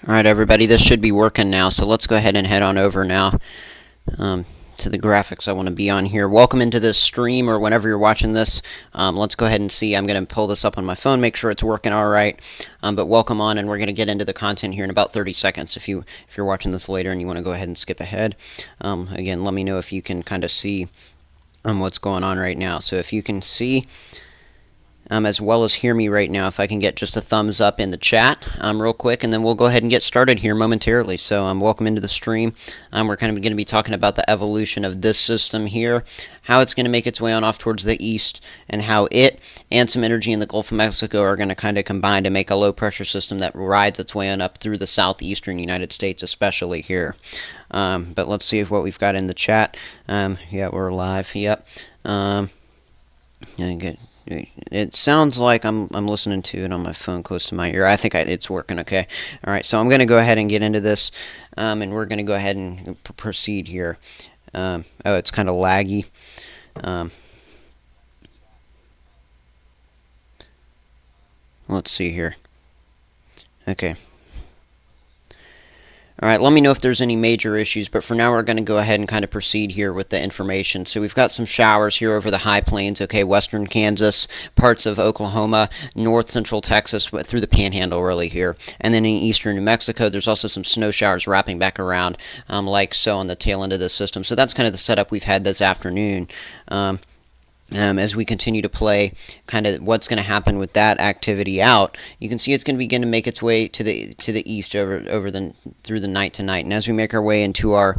Alright everybody, this should be working now, so let's go ahead and head on over now to the graphics I want to be on here. Welcome into this stream, or whenever you're watching this. Let's go ahead and see. I'm going to pull this up on my phone, make sure it's working alright. But welcome on, and we're going to get into the content here in about 30 seconds. If you're watching this later and you want to go ahead and skip ahead, again, let me know if you can kind of see what's going on right now. So if you can see as well as hear me right now, if I can get just a thumbs up in the chat real quick, and then we'll go ahead and get started here momentarily. So welcome into the stream. We're kind of going to be talking about the evolution of this system here, how it's going to make its way on off towards the east, and how it and some energy in the Gulf of Mexico are going to kind of combine to make a low pressure system that rides its way on up through the southeastern United States, especially here. But let's see what we've got in the chat. Yeah, we're live. Yep. Good. It sounds like I'm listening to it on my phone close to my ear. I think it's working okay. All right, so I'm going to go ahead and get into this, and we're going to go ahead and proceed here. Oh, it's kind of laggy. Let's see here. Okay. Alright, let me know if there's any major issues, but for now we're going to go ahead and kind of proceed here with the information. So we've got some showers here over the high plains, okay, western Kansas, parts of Oklahoma, north central Texas, through the panhandle really here. And then in eastern New Mexico, there's also some snow showers wrapping back around, like so on the tail end of the system. So that's kind of the setup we've had this afternoon. As we continue to play kind of what's going to happen with that activity out, you can see it's going to begin to make its way to the east through the night tonight. And as we make our way into our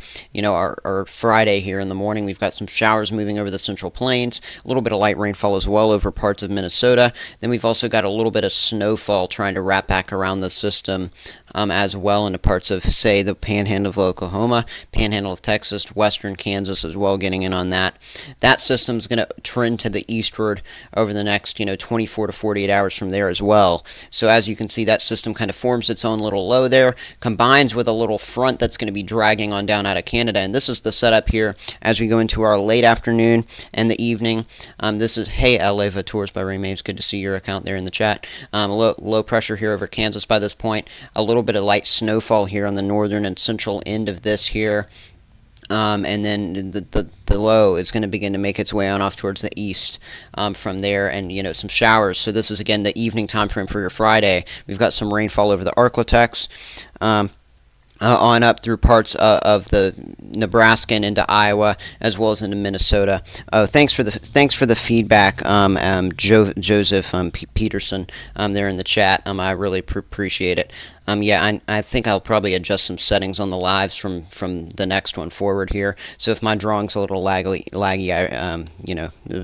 Friday here in the morning, we've got some showers moving over the central plains, a little bit of light rainfall as well over parts of Minnesota. Then we've also got a little bit of snowfall trying to wrap back around the system as well into parts of, say, the panhandle of Oklahoma, panhandle of Texas, western Kansas as well, getting in on that. That system's going to trend to the eastward over the next 24 to 48 hours from there as well. So as you can see, that system kind of forms its own little low there, combines with a little front that's going to be dragging on down out of Canada. And this is the setup here as we go into our late afternoon and the evening. This is, hey, LA Tours by Ray Maves. Good to see your account there in the chat. Low pressure here over Kansas by this point. A little bit of light snowfall here on the northern and central end of this here. And then the low is going to begin to make its way on off towards the east from there, and some showers. So this is again the evening time frame for your Friday. We've got some rainfall over the Arklatex, on up through parts of the Nebraska and into Iowa, as well as into Minnesota. Thanks for the feedback, Joseph Peterson, there in the chat. I really appreciate it. Yeah, I think I'll probably adjust some settings on the lives from the next one forward here. So if my drawing's a little laggy, I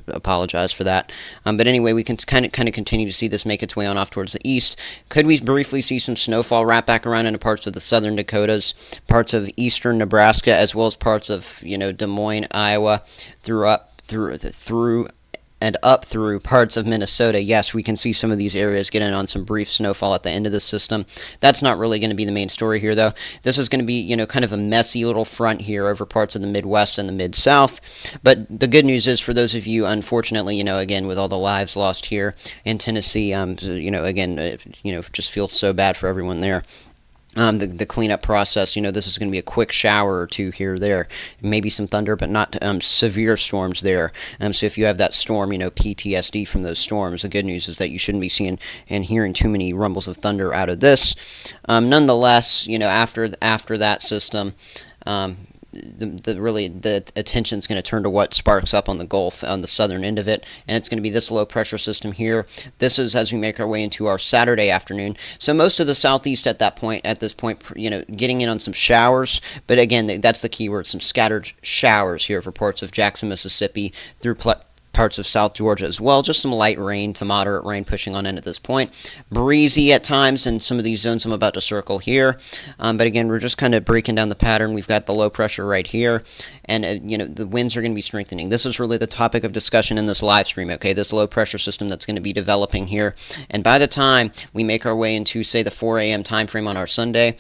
apologize for that. But anyway, we can kind of continue to see this make its way on off towards the east. Could we briefly see some snowfall wrap back around into parts of the southern Dakotas, parts of eastern Nebraska, as well as parts of Des Moines, Iowa, through and up through parts of Minnesota? Yes, we can see some of these areas getting on some brief snowfall at the end of the system. That's not really going to be the main story here, though. This is going to be, kind of a messy little front here over parts of the Midwest and the Mid-South. But the good news is, for those of you, unfortunately, again, with all the lives lost here in Tennessee, just feel so bad for everyone there. The cleanup process, this is going to be a quick shower or two here or there. Maybe some thunder, but not severe storms there. So if you have that storm, PTSD from those storms, the good news is that you shouldn't be seeing and hearing too many rumbles of thunder out of this. Nonetheless, after that system, the attention's going to turn to what sparks up on the Gulf, on the southern end of it, and it's going to be this low pressure system here. This is as we make our way into our Saturday afternoon. So most of the southeast at this point, getting in on some showers, but again, that's the key word, some scattered showers here for parts of Jackson, Mississippi, through parts of South Georgia as well. Just some light rain to moderate rain pushing on in at this point. Breezy at times in some of these zones I'm about to circle here. But again, we're just kind of breaking down the pattern. We've got the low pressure right here, and the winds are going to be strengthening. This is really the topic of discussion in this live stream, okay? This low pressure system that's going to be developing here. And by the time we make our way into, say, the 4 a.m. time frame on our Sunday,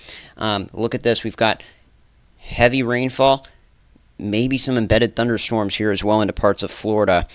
look at this. We've got heavy rainfall, maybe some embedded thunderstorms here as well into parts of Florida.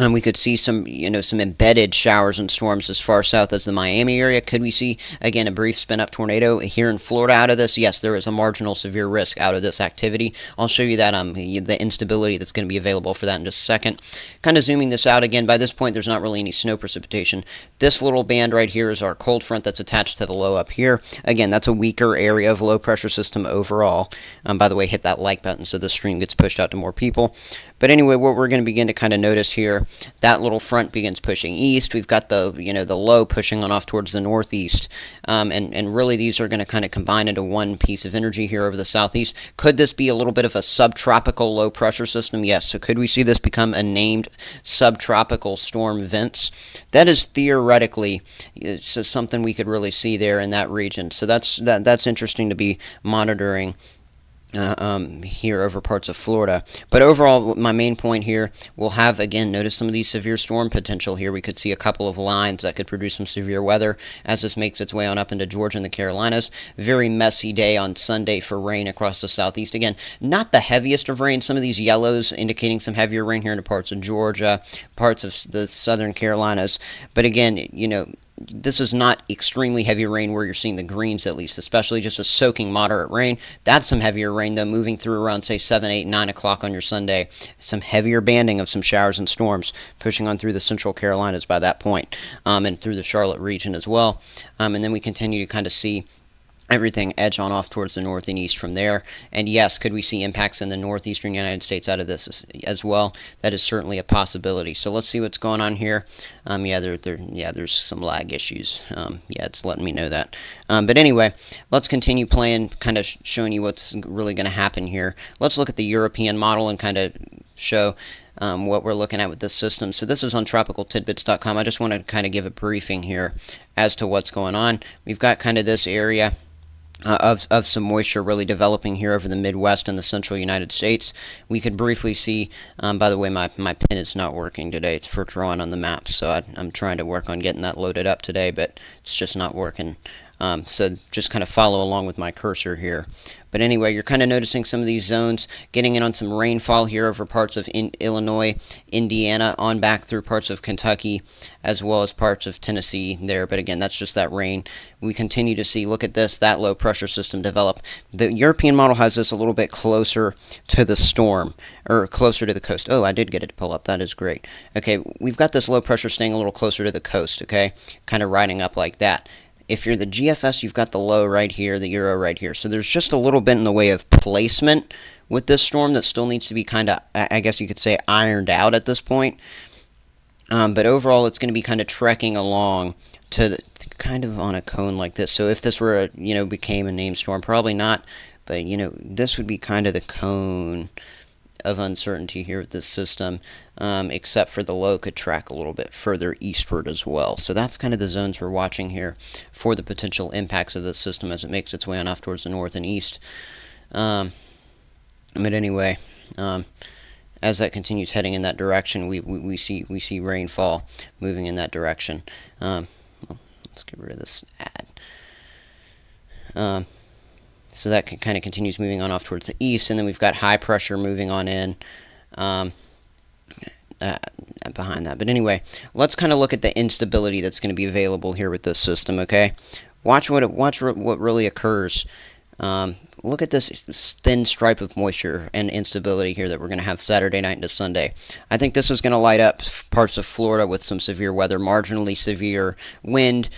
We could see some, some embedded showers and storms as far south as the Miami area. Could we see, again, a brief spin-up tornado here in Florida out of this? Yes, there is a marginal severe risk out of this activity. I'll show you that, the instability that's going to be available for that in just a second. Kind of zooming this out again, by this point, there's not really any snow precipitation. This little band right here is our cold front that's attached to the low up here. Again, that's a weaker area of low pressure system overall. By the way, hit that like button so the stream gets pushed out to more people. But anyway, what we're going to begin to kind of notice here, that little front begins pushing east. We've got the low pushing on off towards the northeast, and really these are going to kind of combine into one piece of energy here over the southeast. Could this be a little bit of a subtropical low pressure system? Yes. So could we see this become a named subtropical storm Vince? That is theoretically something we could really see there in that region. So that's interesting to be monitoring here over parts of Florida. But overall, my main point here, we'll have, again, notice some of these severe storm potential here. We could see a couple of lines that could produce some severe weather as this makes its way on up into Georgia and the Carolinas. Very messy day on Sunday for rain across the southeast. Again, not the heaviest of rain. Some of these yellows indicating some heavier rain here into parts of Georgia, parts of the southern Carolinas. But again, this is not extremely heavy rain where you're seeing the greens, at least, especially just a soaking moderate rain. That's some heavier rain, though, moving through around, say, 7, 8, 9 o'clock on your Sunday. Some heavier banding of some showers and storms pushing on through the central Carolinas by that point, and through the Charlotte region as well. And then we continue to kind of see everything edge on off towards the north and east from there. And yes, could we see impacts in the northeastern United States out of this as well? That is certainly a possibility. So let's see what's going on here. There's some lag issues. It's letting me know that. But anyway, let's continue playing, kind of showing you what's really going to happen here. Let's look at the European model and kind of show what we're looking at with this system. So this is on tropicaltidbits.com. I just want to kind of give a briefing here as to what's going on. We've got kind of this area of some moisture really developing here over the Midwest and the central United States. We could briefly see, by the way, my pen is not working today. It's for drawing on the map, so I'm trying to work on getting that loaded up today, but it's just not working. So just kind of follow along with my cursor here. But anyway, you're kind of noticing some of these zones getting in on some rainfall here over parts of Illinois, Indiana, on back through parts of Kentucky, as well as parts of Tennessee there. But again, that's just that rain. We continue to see, look at this, that low pressure system develop. The European model has this a little bit closer to the storm, or closer to the coast. Oh, I did get it to pull up. That is great. Okay, we've got this low pressure staying a little closer to the coast, okay? Kind of riding up like that. If you're the GFS, you've got the low right here, the Euro right here. So there's just a little bit in the way of placement with this storm that still needs to be kind of, I guess you could say, ironed out at this point. But overall, it's going to be kind of trekking along to kind of on a cone like this. So if this were, became a named storm, probably not. But, this would be kind of the cone of uncertainty here with this system, except for the low could track a little bit further eastward as well. So that's kind of the zones we're watching here for the potential impacts of this system as it makes its way on off towards the north and east. But anyway, as that continues heading in that direction, we see rainfall moving in that direction. Let's get rid of this ad. So that kind of continues moving on off towards the east, and then we've got high pressure moving on in behind that. But anyway, let's kind of look at the instability that's going to be available here with this system, okay? Watch what really occurs. Look at this thin stripe of moisture and instability here that we're going to have Saturday night into Sunday. I think this is going to light up parts of Florida with some severe weather, marginally severe wind,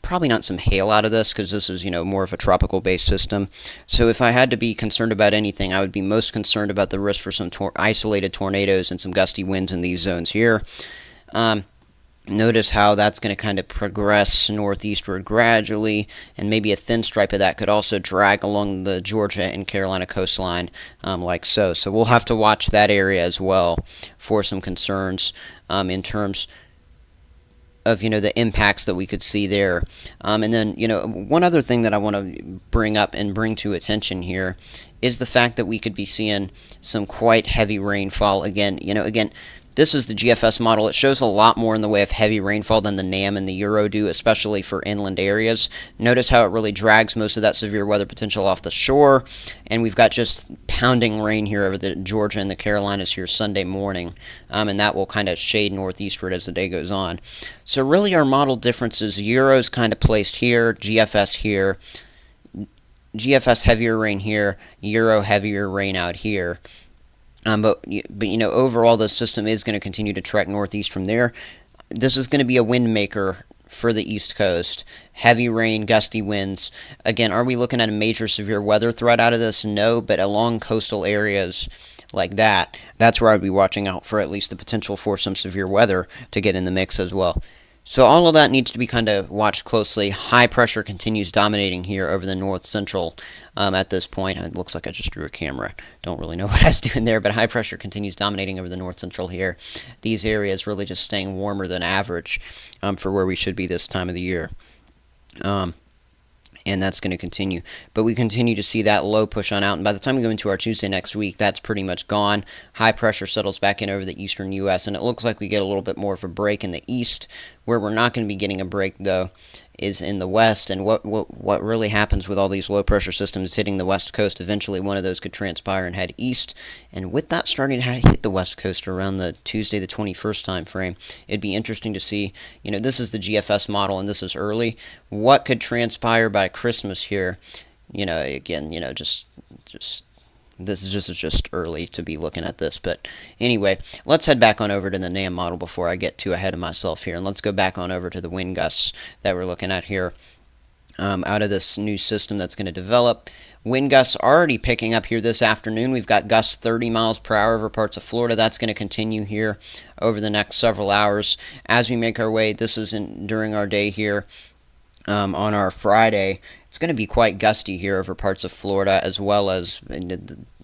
probably not some hail out of this because this is, more of a tropical-based system. So if I had to be concerned about anything, I would be most concerned about the risk for some isolated tornadoes and some gusty winds in these zones here. Notice how that's going to kind of progress northeastward gradually, and maybe a thin stripe of that could also drag along the Georgia and Carolina coastline like so. So we'll have to watch that area as well for some concerns in terms of, the impacts that we could see there. And then, one other thing that I want to bring up and bring to attention here is the fact that we could be seeing some quite heavy rainfall again. This is the GFS model. It shows a lot more in the way of heavy rainfall than the NAM and the Euro do, especially for inland areas. Notice how it really drags most of that severe weather potential off the shore, and we've got just pounding rain here over the Georgia and the Carolinas here Sunday morning, and that will kind of shade northeastward as the day goes on. So really our model difference is Euro's kind of placed here, GFS here, GFS heavier rain here, Euro heavier rain out here. But overall, the system is going to continue to trek northeast from there. This is going to be a wind maker for the East Coast. Heavy rain, gusty winds. Again, are we looking at a major severe weather threat out of this? No, but along coastal areas like that, that's where I'd be watching out for at least the potential for some severe weather to get in the mix as well. So all of that needs to be kind of watched closely. High pressure continues dominating here over the north central at this point. It looks like I just drew a camera. Don't really know what I was doing there, but high pressure continues dominating over the north central here. These areas really just staying warmer than average for where we should be this time of the year. And that's going to continue. But we continue to see that low push on out, and by the time we go into our Tuesday next week, that's pretty much gone. High pressure settles back in over the eastern U.S., and it looks like we get a little bit more of a break in the east. Where we're not going to be getting a break, though, is in the west, and what really happens with all these low pressure systems hitting the west coast, eventually one of those could transpire and head east, and with that starting to hit the west coast around the Tuesday the 21st time frame, it'd be interesting to see, this is the GFS model and this is early, what could transpire by Christmas here, again, just this is just early to be looking at this. But anyway, let's head back on over to the NAM model before I get too ahead of myself here. And let's go back on over to the wind gusts that we're looking at here out of this new system that's going to develop. Wind gusts already picking up here this afternoon. We've got gusts 30 miles per hour over parts of Florida. That's going to continue here over the next several hours. As we make our way, this is during our day here on our Friday. It's going to be quite gusty here over parts of Florida as well as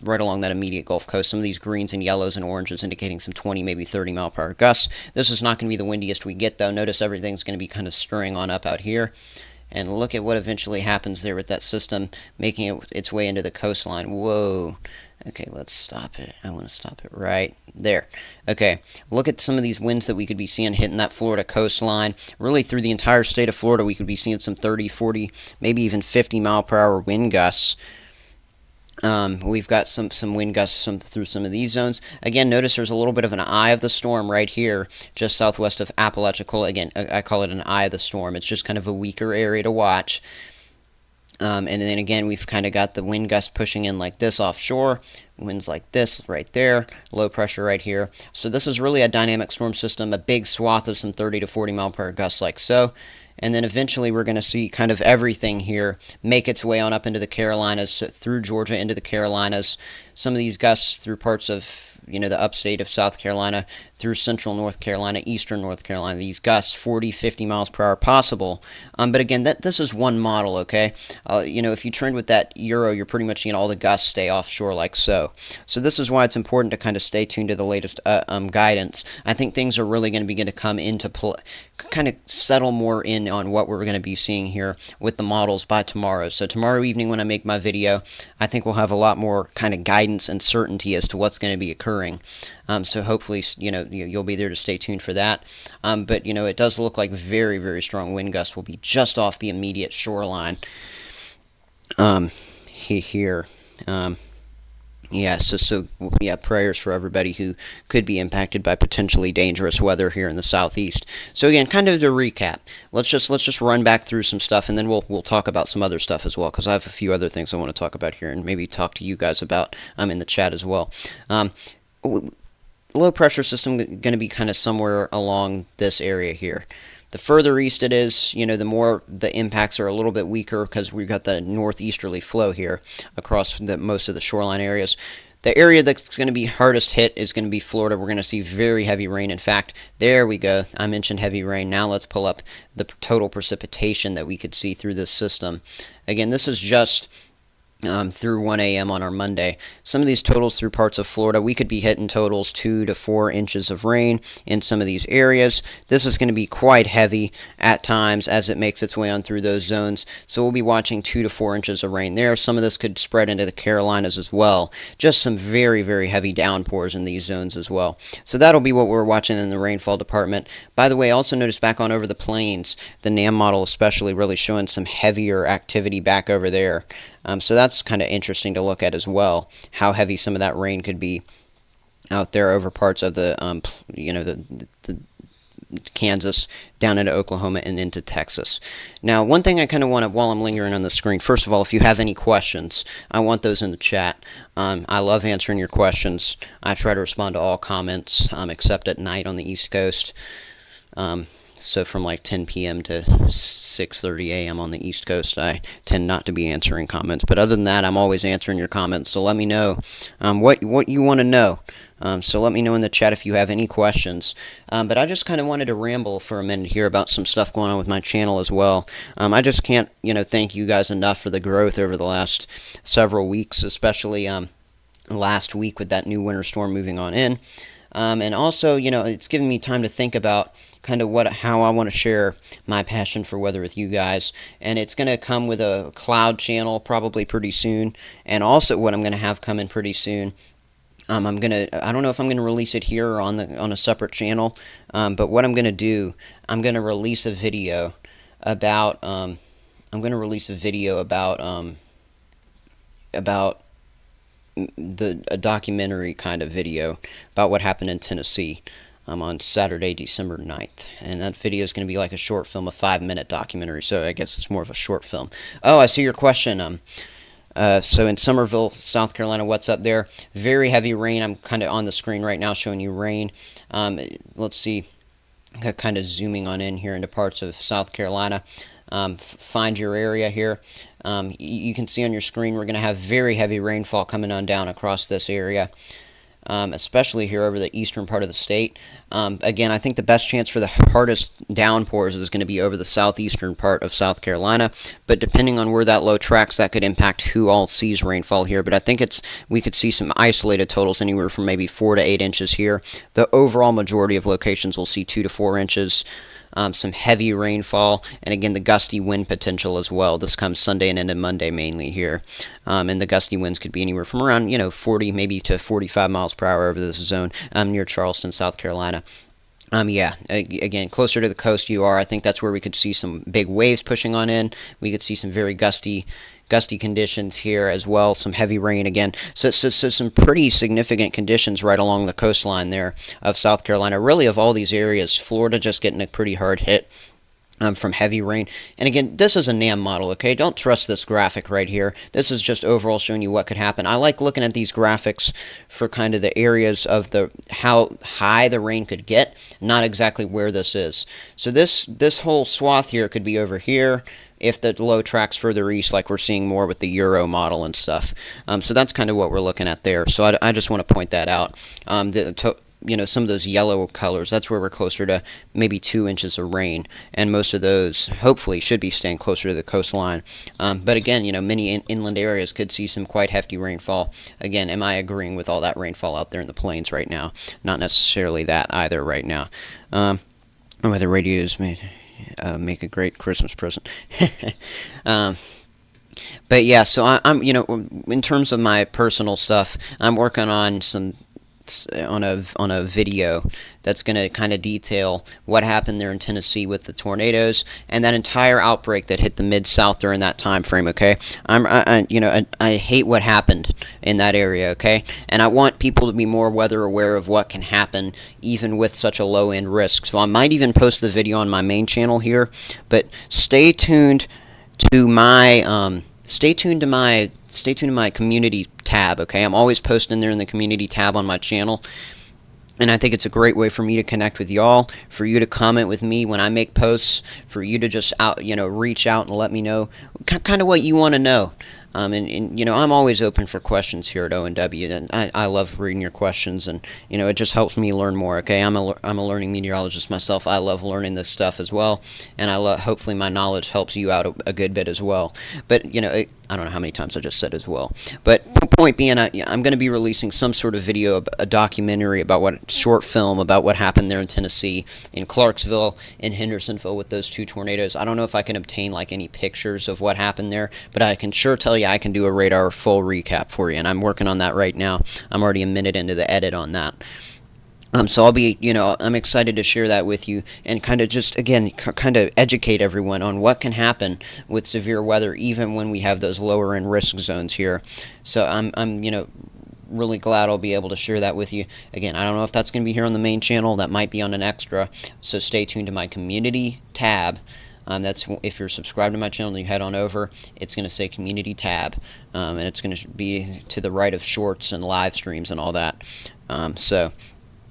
right along that immediate Gulf Coast. Some of these greens and yellows and oranges indicating some 20, maybe 30 mile per hour gusts. This is not going to be the windiest we get, though. Notice everything's going to be kind of stirring on up out here. And look at what eventually happens there with that system making its way into the coastline. Whoa. Okay, let's stop it. I want to stop it right there. Okay, look at some of these winds that we could be seeing hitting that Florida coastline. Really through the entire state of Florida, we could be seeing some 30, 40, maybe even 50 mile per hour wind gusts. We've got some wind gusts through some of these zones. Again, notice there's a little bit of an eye of the storm right here, just southwest of Apalachicola. Again, I call it an eye of the storm. It's just kind of a weaker area to watch. And then again, we've kind of got the wind gusts pushing in like this offshore, winds like this right there, low pressure right here. So this is really a dynamic storm system, a big swath of some 30 to 40 mile per hour gusts like so. And then eventually we're going to see kind of everything here make its way on up into the Carolinas, through Georgia into the Carolinas. Some of these gusts through parts of the upstate of South Carolina, through central North Carolina, eastern North Carolina. These gusts, 40, 50 miles per hour possible. But again, this is one model, okay? If you trend with that Euro, you're pretty much seeing all the gusts stay offshore like so. So this is why it's important to kind of stay tuned to the latest guidance. I think things are really going to begin to come into play, kind of settle more in on what we're going to be seeing here with the models by tomorrow. So tomorrow evening when I make my video, I think we'll have a lot more kind of guidance and certainty as to what's going to be occurring. So hopefully, you'll be there to stay tuned for that. But, it does look like very, very strong wind gusts will be just off the immediate shoreline here. Yeah, prayers for everybody who could be impacted by potentially dangerous weather here in the southeast. So again, kind of to recap, let's just run back through some stuff, and then we'll talk about some other stuff as well, because I have a few other things I want to talk about here, and maybe talk to you guys about in the chat as well. Low pressure system going to be kind of somewhere along this area here. The further east it is, the more the impacts are a little bit weaker because we've got the northeasterly flow here across most of the shoreline areas. The area that's going to be hardest hit is going to be Florida. We're going to see very heavy rain. In fact, there we go. I mentioned heavy rain. Now let's pull up the total precipitation that we could see through this system. Again, this is just through 1 a.m. on our Monday. Some of these totals through parts of Florida, we could be hitting totals 2 to 4 inches of rain in some of these areas. This is going to be quite heavy at times as it makes its way on through those zones. So we'll be watching 2 to 4 inches of rain there. Some of this could spread into the Carolinas as well. Just some very, very heavy downpours in these zones as well. So that'll be what we're watching in the rainfall department. By the way, also notice back on over the plains, the NAM model especially really showing some heavier activity back over there. So that's kind of interesting to look at as well, how heavy some of that rain could be out there over parts of the, the Kansas down into Oklahoma and into Texas. Now, one thing I kind of want to, while I'm lingering on the screen, first of all, if you have any questions, I want those in the chat. I love answering your questions. I try to respond to all comments, except at night on the East Coast. So from like 10 p.m. to 6:30 a.m. on the East Coast, I tend not to be answering comments. But other than that, I'm always answering your comments. So let me know what you want to know. So let me know in the chat if you have any questions. But I just kind of wanted to ramble for a minute here about some stuff going on with my channel as well. I just can't, thank you guys enough for the growth over the last several weeks, especially last week with that new winter storm moving on in. And also, it's given me time to think about kind of how I want to share my passion for weather with you guys. And it's going to come with a cloud channel probably pretty soon. And also what I'm going to have coming pretty soon, I don't know if I'm going to release it here or on a separate channel. But what I'm going to do, I'm going to release a video about a documentary kind of video about what happened in Tennessee on Saturday, December 9th. And that video is going to be like a short film, a 5-minute documentary, so I guess it's more of a short film. Oh, I see your question. So in Summerville, South Carolina, what's up there? Very heavy rain. I'm kind of on the screen right now showing you rain. Let's see. Kind of zooming on in here into parts of South Carolina. Find your area here. You can see on your screen we're going to have very heavy rainfall coming on down across this area, especially here over the eastern part of the state. Again, I think the best chance for the hardest downpours is going to be over the southeastern part of South Carolina, but depending on where that low tracks, that could impact who all sees rainfall here. But I think we could see some isolated totals anywhere from maybe 4 to 8 inches here. The overall majority of locations will see 2 to 4 inches. Some heavy rainfall, and again the gusty wind potential as well. This comes Sunday and into Monday mainly here, and the gusty winds could be anywhere from around 40 maybe to 45 miles per hour over this zone near Charleston, South Carolina. Again, closer to the coast you are, I think that's where we could see some big waves pushing on in. We could see some very gusty conditions here as well, some heavy rain again. So some pretty significant conditions right along the coastline there of South Carolina. Really, of all these areas, Florida just getting a pretty hard hit from heavy rain. And again, this is a NAM model, okay? Don't trust this graphic right here. This is just overall showing you what could happen. I like looking at these graphics for kind of the areas of how high the rain could get, not exactly where this is. So this whole swath here could be over here if the low tracks further east, like we're seeing more with the Euro model and stuff. So that's kind of what we're looking at there. So I just want to point that out. Some of those yellow colors, that's where we're closer to maybe 2 inches of rain, and most of those hopefully should be staying closer to the coastline. But again, many inland areas could see some quite hefty rainfall. Again, am I agreeing with all that rainfall out there in the plains right now? Not necessarily that either right now. Whether radios make a great Christmas present. But yeah, so I'm in terms of my personal stuff, I'm working on a video that's going to kind of detail what happened there in Tennessee with the tornadoes and that entire outbreak that hit the Mid-South during that time frame, okay? I hate what happened in that area, okay? And I want people to be more weather aware of what can happen even with such a low end risk. So I might even post the video on my main channel here, but stay tuned to my community tab, okay? I'm always posting there in the community tab on my channel, and I think it's a great way for me to connect with y'all, for you to comment with me when I make posts, for you to just reach out and let me know kind of what you want to know. And you know, I'm always open for questions here at ONW, and I love reading your questions, and you know, it just helps me learn more. Okay, I'm a learning meteorologist myself. I love learning this stuff as well, and hopefully my knowledge helps you out a good bit as well. But you know, I don't know how many times I just said as well. But point being, I'm going to be releasing some sort of video, a documentary short film about what happened there in Tennessee, in Clarksville, in Hendersonville with those two tornadoes. I don't know if I can obtain like any pictures of what happened there, but I can sure tell you I can do a radar full recap for you, and I'm working on that right now. I'm already a minute into the edit on that. So I'll be, you know, I'm excited to share that with you and kind of just, again, kind of educate everyone on what can happen with severe weather, even when we have those lower end risk zones here. So you know, really glad I'll be able to share that with you. Again, I don't know if that's going to be here on the main channel. That might be on an extra. So stay tuned to my community tab. That's if you're subscribed to my channel and you head on over, it's going to say community tab, and it's going to be to the right of shorts and live streams and all that. So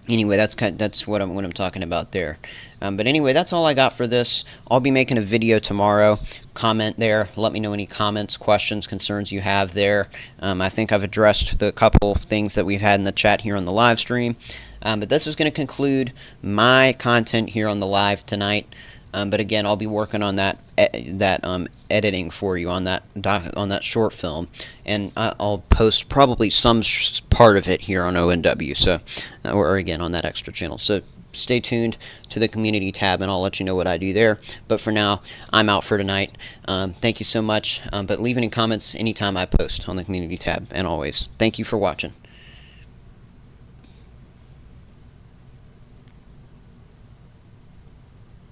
anyway, that's what I'm talking about there. But anyway, that's all I got for this. I'll be making a video tomorrow. Comment there. Let me know any comments, questions, concerns you have there. I think I've addressed the couple things that we've had in the chat here on the live stream. But this is going to conclude my content here on the live tonight. But again, I'll be working on that editing for you on that short film, and I'll post probably some part of it here on ONW. So, or again on that extra channel. So stay tuned to the community tab, and I'll let you know what I do there. But for now, I'm out for tonight. Thank you so much. But leave any comments anytime I post on the community tab, and always thank you for watching.